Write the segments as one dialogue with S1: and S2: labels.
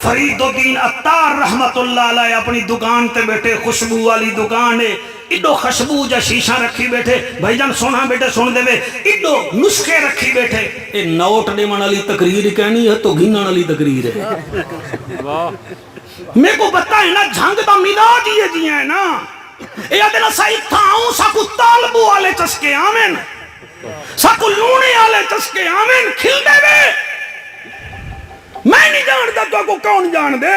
S1: فرید الدین عطار رحمت اللہ علیہ اپنی دکان تے بیٹھے، خوشبو والی دکان ہے، ایڈو خوشبو جا شیشہ رکھی بیٹھے، بھائی جان سونا بیٹھے سن دے وے، ایڈو نسخے رکھی بیٹھے، اے نوٹ دیون والی تقریر کہنی ہے تو گھنن والی تقریر ہے۔ میں کو پتہ ہے نا جھنگ دا مزاج یہ جی ہے نا، اے ادنا سائی تھاؤں ساکو طالبو والے چسکے آمین، ساکو لونے والے چسکے آمین، کھل دے وے۔ میں نہیں جانتا تو کو کون جان دے،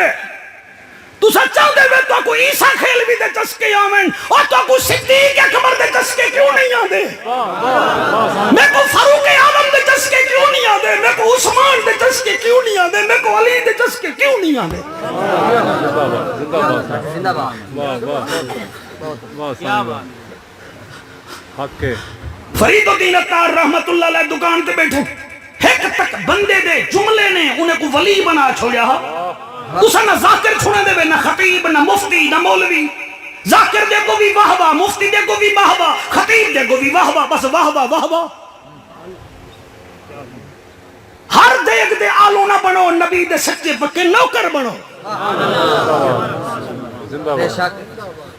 S1: تو سچا دے وے تو کو عیسیٰ کھیلوی دے چسکے آمین، اور تو کو صدیق اکبر دے چسکے کیوں نہیں آدے، میں کو فاروق اعظم دے چسکے کیوں نہیں آدے، میں کو عثمان دے چسکے کیوں نہیں آدے، میں کو علی دے چسکے کیوں نہیں آدے۔ فرید الدین عطار رحمت اللہ علیہ دکان تے بیٹھے، ایک تک بندے دے جملے نے انہیں کو ولی بنا چھوڑیا، تسا نہ ذاکر چھوڑے دے نہ خطیب نہ مفتی نہ مولوی، ذاکر دے کو بھی واہ واہ، مفتی دے کو بھی واہ واہ، خطیب دے کو بھی واہ واہ، بس واہ واہ واہ واہ۔ ہر دیکھ دے آلو نہ بنو، نبی دے سچے پکے نوکر بنو۔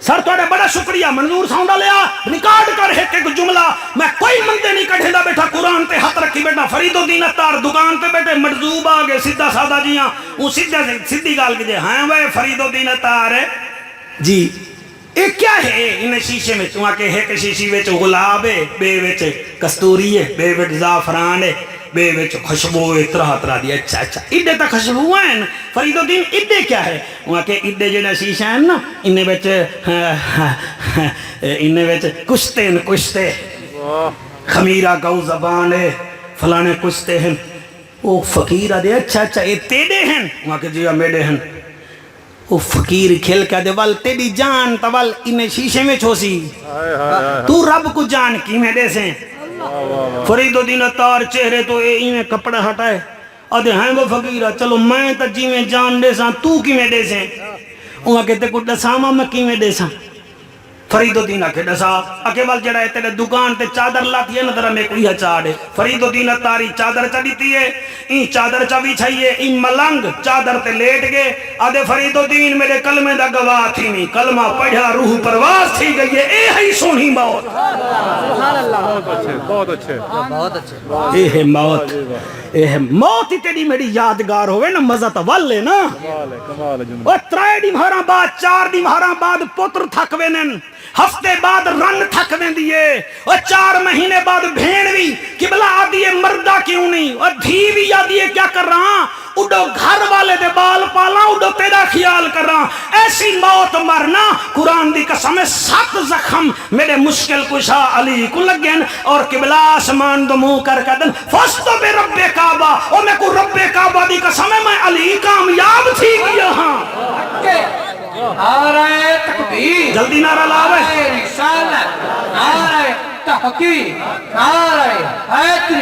S1: سر توڑے بڑا شکریہ، منظور ساؤنڈا لیا ریکارڈ کر ایک جملہ، میں کوئی مندے نہیں کٹھے دا بیٹھا، قرآن تے ہاتھ رکھی بیٹھا، فرید الدین عطار دکان تے بیٹھے، مرزوب آگے سیدھا سادہ جیاں، وہ سیدھی گال کی جے، ہاں وہ فرید الدین عطار ہے جی، ایک کیا ہے انہیں شیشے میں، وہاں کے ایک شیشی ویچ گلاب ہے، بے ویچ کستوری ہے، بے ویچ زعفران ہے، بے ویچ خوشبو طرح طرح دی، اچھا اچھا ایڈے تا خوشبو ہیں فرید الدین، ایڈے کیا ہے وہاں کے ایڈے جنہ شیشہ ہیں نا، انہیں ویچ کشتے ہیں، کشتے خمیرہ گو زبان ہے، فلانے کشتے ہیں، وہ فقیر دے اچھا اچھا یہ تیڑے ہیں، وہاں کے جیہ میڈے ہیں، وہ فقیر کھل کے دے وال تیڑی جان تول انہیں شیشے میں چھوسی، تو رب کو جان کی میں دے سے۔ فرید الدین عطار چہرے تو میں کپڑا ہٹائے، آدھے ہیں وہ فقیرہ، چلو میں تا جی میں جان دے ساں، تو کی میں دے سے، وہاں کہتے کچھ دساما میں کی میں دے ساں۔ فرید الدین آکے ڈسا آکے وال جڑا ہے تیرے دکان تے چادر لاتی ہے ندرہ میں کوئی چاڑے، فرید الدین عطاری چادر چڑیتی ہے، این چادر چاوی چھائیے، این ملنگ چادر تے لیٹ گئے، آدھے فرید الدین میرے کلمے دا گواہ تھی نہیں، کلمہ پڑھا روح پرواز تھی گئی ہے، اے ہی سونی موت،
S2: بہت اچھے
S1: اے ہے موت، اے ہے موت ہی تیری میری یادگار ہوئے نا، مزہ تا والے نا، وہ ترائے دی مہاراں بعد 4 دی مہاراں بعد پتر تھکوے نن، ہفتے بعد رن تھکویں دیئے، اور 4 مہینے بعد بھین بھی قبلہ آدھیے مردہ کیوں نہیں، اور دھی بھی آدھیے کیا کر رہا، اڈو گھر والے دے بال پالا، اڈو تیرا خیال کر رہا، ایسی موت مرنا، قرآن دی قسم 7 زخم میرے مشکل کشا علی کو لگن، اور قبلہ آسمان دو منہ کر کے دن فستو بے رب کعبہ، اور میں کو رب کعبہ دی قسم میں علی کامیاب تھی گیا ہاں۔
S3: نعرہ تکبیر،
S1: جلدی نعرہ لاوے،
S3: نعرہ رسالت، نعرہ تحقیق، نعرہ حیدری۔